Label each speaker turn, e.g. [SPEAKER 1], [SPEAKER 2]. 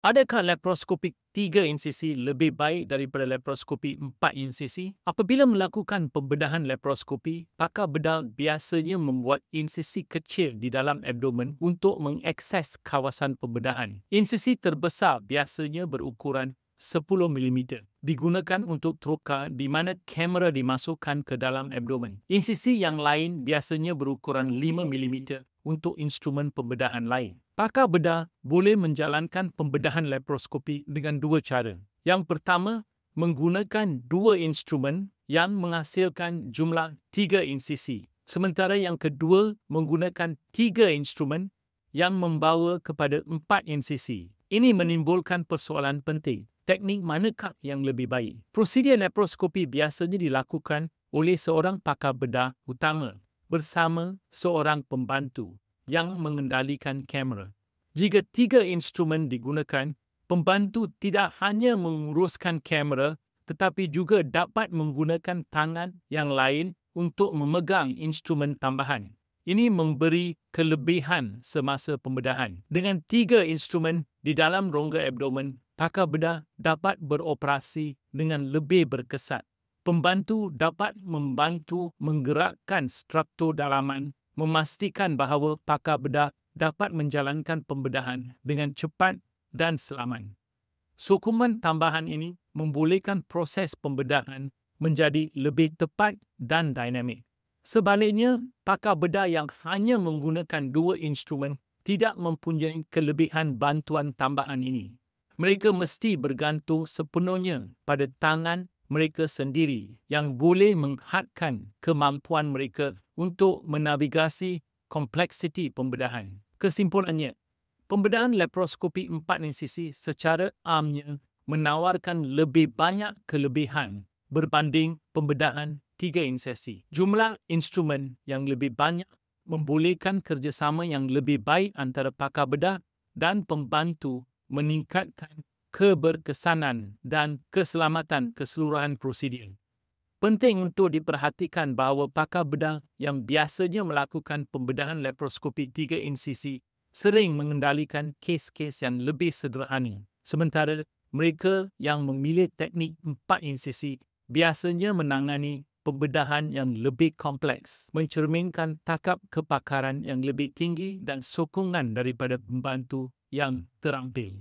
[SPEAKER 1] Adakah laparoskopi 3 insisi lebih baik daripada laparoskopi 4 insisi? Apabila melakukan pembedahan laparoskopi, pakar bedah biasanya membuat insisi kecil di dalam abdomen untuk mengakses kawasan pembedahan. Insisi terbesar biasanya berukuran 10 mm. Digunakan untuk troka di mana kamera dimasukkan ke dalam abdomen. Insisi yang lain biasanya berukuran 5 mm untuk instrumen pembedahan lain. Pakar bedah boleh menjalankan pembedahan laparoskopi dengan dua cara. Yang pertama, menggunakan dua instrumen yang menghasilkan jumlah 3 insisi. Sementara yang kedua, menggunakan 3 instrumen yang membawa kepada 4 insisi. Ini menimbulkan persoalan penting. Teknik manakah yang lebih baik? Prosedur laparoskopi biasanya dilakukan oleh seorang pakar bedah utama bersama seorang pembantu yang mengendalikan kamera. Jika 3 instrumen digunakan, pembantu tidak hanya menguruskan kamera tetapi juga dapat menggunakan tangan yang lain untuk memegang instrumen tambahan. Ini memberi kelebihan semasa pembedahan. Dengan 3 instrumen di dalam rongga abdomen, pakar bedah dapat beroperasi dengan lebih berkesan. Pembantu dapat membantu menggerakkan struktur dalaman, memastikan bahawa pakar bedah dapat menjalankan pembedahan dengan cepat dan selamat. Sokongan tambahan ini membolehkan proses pembedahan menjadi lebih tepat dan dinamik. Sebaliknya, pakar bedah yang hanya menggunakan 2 instrumen tidak mempunyai kelebihan bantuan tambahan ini. Mereka mesti bergantung sepenuhnya pada tangan mereka sendiri yang boleh menghadkan kemampuan mereka untuk menavigasi kompleksiti pembedahan. Kesimpulannya, pembedahan laparoskopi 4 insisi secara amnya menawarkan lebih banyak kelebihan berbanding pembedahan 3 insisi. Jumlah instrumen yang lebih banyak membolehkan kerjasama yang lebih baik antara pakar bedah dan pembantu meningkatkan keberkesanan dan keselamatan keseluruhan prosedur. Penting untuk diperhatikan bahawa pakar bedah yang biasanya melakukan pembedahan laparoskopi 3 insisi sering mengendalikan kes-kes yang lebih sederhana. Sementara mereka yang memilih teknik 4 insisi biasanya menangani pembedahan yang lebih kompleks, mencerminkan takap kepakaran yang lebih tinggi dan sokongan daripada pembantu yang terampil.